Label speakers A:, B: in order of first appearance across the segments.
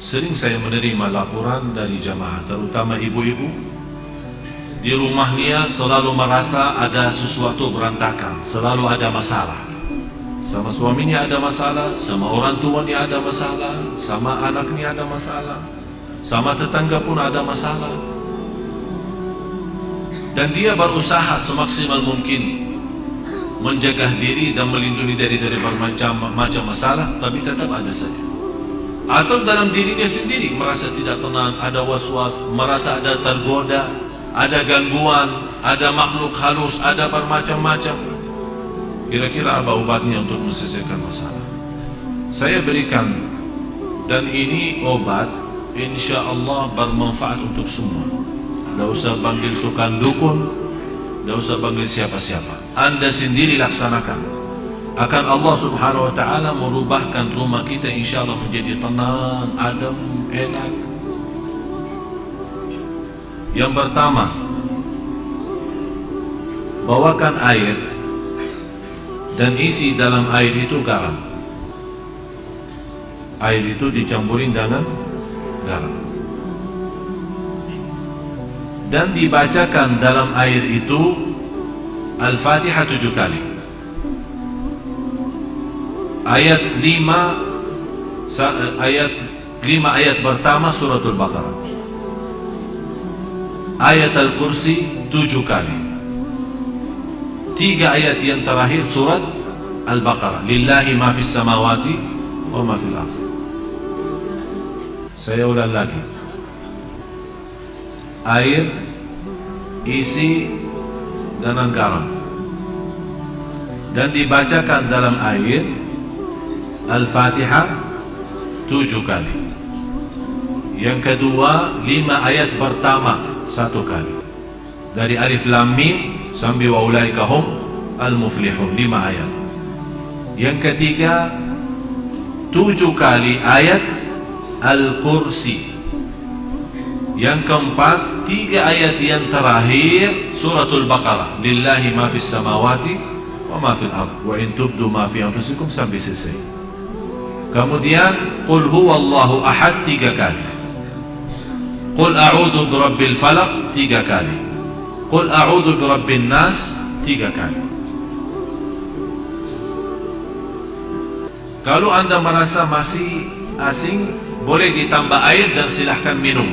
A: Sering saya menerima laporan dari jamaah, terutama ibu-ibu. Di rumahnya selalu merasa ada sesuatu berantakan, selalu ada masalah. Sama suaminya ada masalah, sama orang tuanya ada masalah, sama anaknya ada masalah, sama tetangga pun ada masalah. Dan dia berusaha semaksimal mungkin menjaga diri dan melindungi diri dari bermacam masalah, tapi tetap ada saja. Atau dalam dirinya sendiri merasa tidak tenang, ada was-was, merasa ada tergoda, ada gangguan, ada makhluk halus, ada bermacam-macam. Kira-kira apa obatnya untuk menyelesaikan masalah? Saya berikan, dan ini obat insya Allah bermanfaat untuk semua. Tidak usah panggil tukang dukun, tidak usah panggil siapa-siapa. Anda sendiri laksanakan. Akan Allah subhanahu wa ta'ala merubahkan rumah kita insya Allah menjadi tenang, adem, enak. Yang pertama, bawakan air dan isi dalam air itu garam. Air itu dicampurin dengan garam dan dibacakan dalam air itu Al-Fatihah 7 kali. Ayat 5 ayat pertama suratul Baqarah. Ayat Al-Kursi 7 kali. 3 ayat yang terakhir surat Al-Baqarah. Lillahi ma fis samawati wa ma fil ardh. Saya ulang lagi. Air isi dengan garam dan dibacakan dalam air Al-Fatihah 7 kali. Yang kedua 5 ayat pertama 1 kali. Dari Alif Lam Mim sampai wa ulaika hum al-muflihun 5 ayat. Yang ketiga 7 kali ayat Al-Kursi. Yang keempat 3 ayat yang terakhir suratul Baqarah. Lillahi ma fis samawati wa ma fil ardh wa in tubdu ma fi anfusikum sampai selesai. Kemudian qul huwallahu ahad 3 kali. Qul a'udzu birabbil falaq 3 kali. Qul a'udzu birabbin nas 3 kali. Kalau Anda merasa masih asing, boleh ditambah air dan silahkan minum.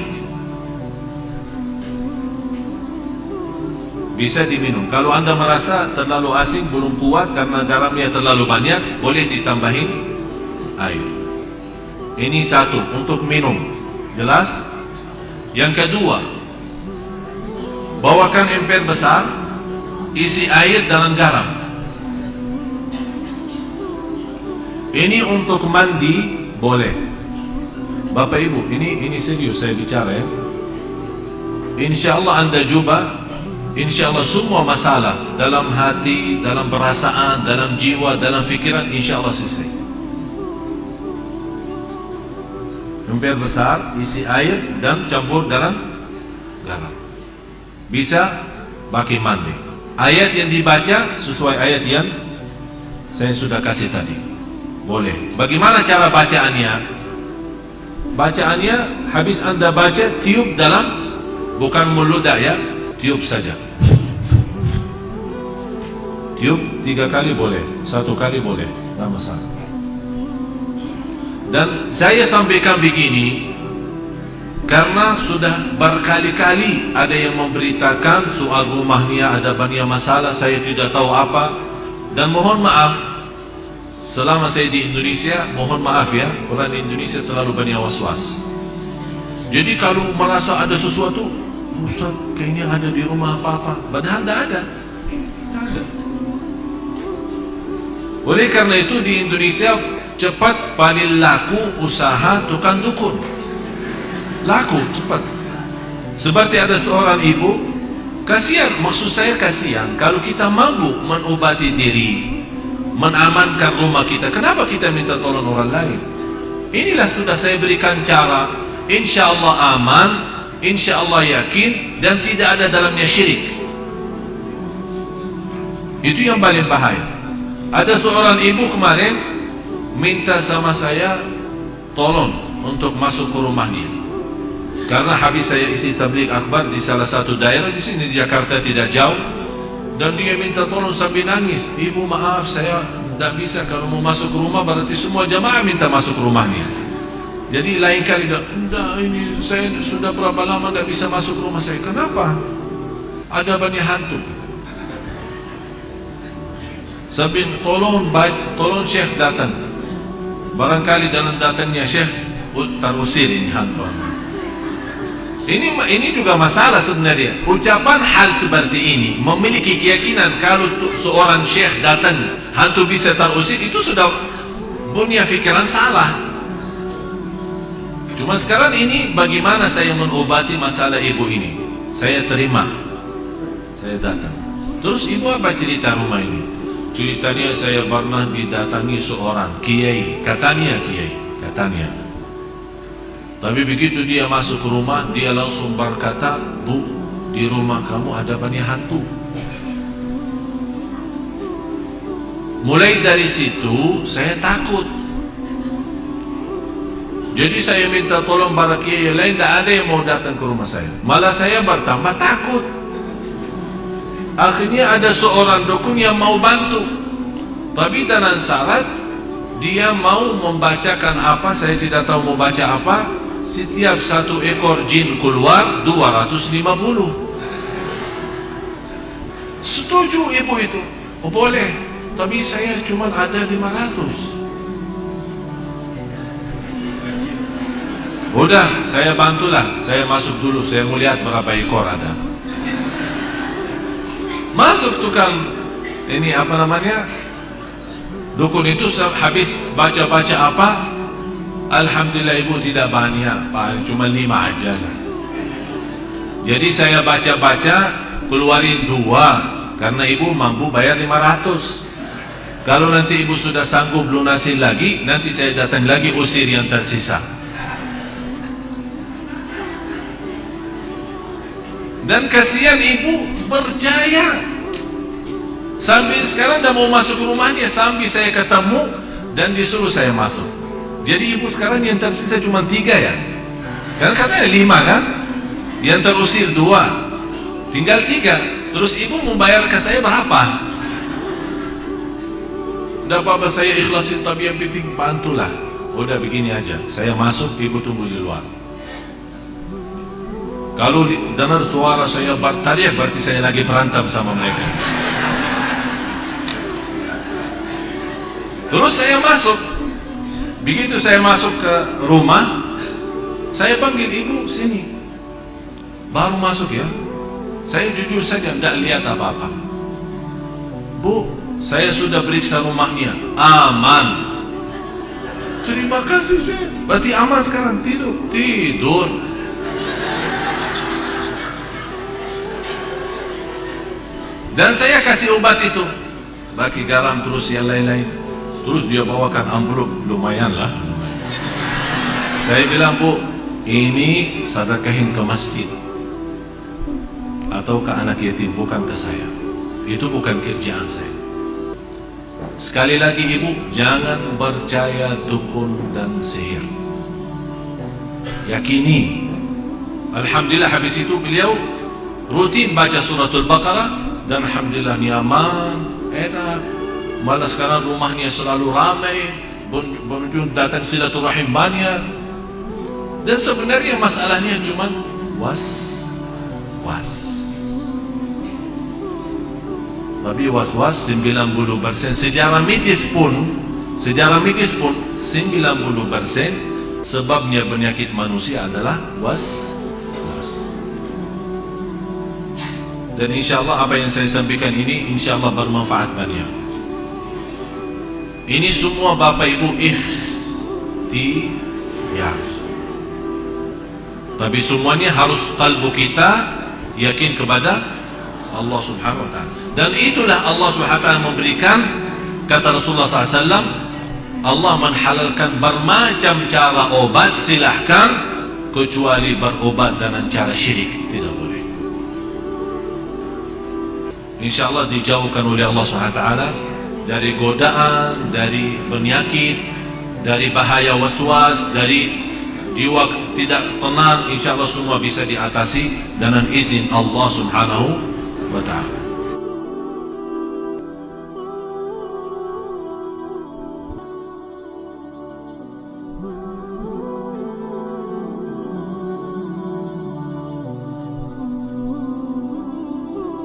A: Bisa diminum. Kalau Anda merasa terlalu asing, belum kuat karena garamnya terlalu banyak, boleh ditambahin air. Ini satu untuk minum. Jelas? Yang kedua, bawakan ember besar, isi air dengan garam. Ini untuk mandi boleh. Bapak Ibu, ini serius saya bicara ya. Insya Allah Anda coba, insya Allah semua masalah dalam hati, dalam perasaan, dalam jiwa, dalam fikiran, insya Allah selesai. Ember besar, isi air dan campur dengan garam. Bisa pakai mandi. Ayat yang dibaca sesuai ayat yang saya sudah kasih tadi. Boleh. Bagaimana cara bacaannya? Bacaannya habis Anda baca, tiup dalam, bukan meludah ya, tiup saja. Tiup 3 kali boleh, 1 kali boleh, tak masalah. Dan saya sampaikan begini karena sudah berkali-kali ada yang memberitakan soal rumahnya ada banyak masalah, saya tidak tahu apa. Dan mohon maaf, selama saya di Indonesia, mohon maaf ya, orang di Indonesia terlalu banyak was-was. Jadi kalau merasa ada sesuatu, Ustaz kayaknya ada di rumah apa-apa, padahal tidak ada. Tidak ada. Oleh karena itu di Indonesia cepat paling laku usaha tukang dukun. Laku cepat. Seperti ada seorang ibu, kasihan, maksud saya kasihan kalau kita mampu mengobati diri, menamankan rumah kita, kenapa kita minta tolong orang lain? Inilah sudah saya berikan cara, insya Allah aman, insya Allah yakin, dan tidak ada dalamnya syirik. Itu yang paling bahaya. Ada seorang ibu kemarin minta sama saya, tolong untuk masuk ke rumahnya. Karena habis saya isi tabligh akbar di salah satu daerah di sini di Jakarta tidak jauh, dan dia minta tolong sambil nangis, "Ibu maaf saya tidak bisa, kalau mau masuk rumah berarti semua jamaah minta masuk rumahnya." Jadi lain kali enggak, ini saya sudah berapa lama tidak bisa masuk rumah saya. Kenapa? Ada banyak hantu. Sambil tolong Syekh datang. Barangkali dalam datangnya Syekh terusir ini hantu. Ini juga masalah sebenarnya. Ucapan hal seperti ini memiliki keyakinan kalau seorang Syekh datang hantu bisa terusir, itu sudah punya fikiran salah. Cuma sekarang ini bagaimana saya mengobati masalah ibu ini? Saya terima, saya datang. Terus ibu apa cerita rumah ini? Ceritanya saya pernah didatangi seorang kiai, katanya kiai, katanya. Tapi begitu dia masuk ke rumah, dia langsung berkata, "Bu, di rumah kamu ada banyak hantu." Mulai dari situ saya takut. Jadi saya minta tolong para kiai lain, tidak ada yang mau datang ke rumah saya. Malah saya bertambah takut. Akhirnya ada seorang dukun yang mau bantu, tapi dengan syarat dia mau membacakan apa, saya tidak tahu mau baca apa. Setiap satu ekor jin keluar 250. Setuju ibu itu? Oh boleh, tapi saya cuma ada 500. Udah, saya bantulah. Saya masuk dulu, saya mau lihat berapa ekor ada. Masuk tukang ini apa namanya, dukun itu habis baca-baca apa, alhamdulillah ibu tidak banyak, cuma 5 aja. Jadi saya baca-baca keluarin 2 karena ibu mampu bayar 500. Kalau nanti ibu sudah sanggup lunasin lagi, nanti saya datang lagi usir yang tersisa. Dan kasihan ibu percaya. Sampai sekarang dah mau masuk rumahnya, sampai saya ketemu dan disuruh saya masuk. Jadi ibu sekarang yang tersisa cuma 3 ya. Kan katanya 5 kan? Yang terusir 2, tinggal 3. Terus ibu membayar ke saya berapa? Tidak apa-apa, saya ikhlasin, tapi yang penting bantulah. Udah begini aja, saya masuk, ibu tunggu di luar. Kalau dengar suara saya berteriak, berarti saya lagi berantem sama mereka. Terus saya masuk. Begitu saya masuk ke rumah, saya panggil ibu sini. Baru masuk ya, saya jujur saja tidak lihat apa-apa. Bu, saya sudah periksa rumahnya, aman. Terima kasih saya. Berarti aman sekarang, tidur. Dan saya kasih obat itu, bagi garam terus yang lain-lain. Terus dia bawakan amplop, lumayan lah. Saya bilang, Bu, ini sedekahin ke masjid atau ke anak yatim, bukan ke saya. Itu bukan kerjaan saya. Sekali lagi ibu, jangan percaya dukun dan sihir. Yakini. Alhamdulillah habis itu beliau rutin baca suratul Baqarah. Dan alhamdulillah nyaman, enak. Malah sekarang rumahnya selalu ramai, pengunjung datang silaturahim banyak. Dan sebenarnya masalahnya cuma was-was. Tapi was-was 90%. Sejarah medis pun 90% sebabnya penyakit manusia adalah was. Dan insyaAllah apa yang saya sampaikan ini insyaAllah bermanfaat banyak. Ini semua Bapak Ibu ikhtiar. Tapi semuanya harus kalbu kita yakin kepada Allah Subhanahu Wa Ta'ala. Dan itulah Allah Subhanahu Wa Ta'ala memberikan, kata Rasulullah SAW, Allah menhalalkan bermacam cara obat, silahkan, kecuali berobat dengan cara syirik, tidak boleh. InsyaAllah dijauhkan oleh Allah SWT dari godaan, dari penyakit, dari bahaya waswas, dari di waktu tidak tenang, insya Allah semua bisa diatasi dengan izin Allah Subhanahu wa ta'ala.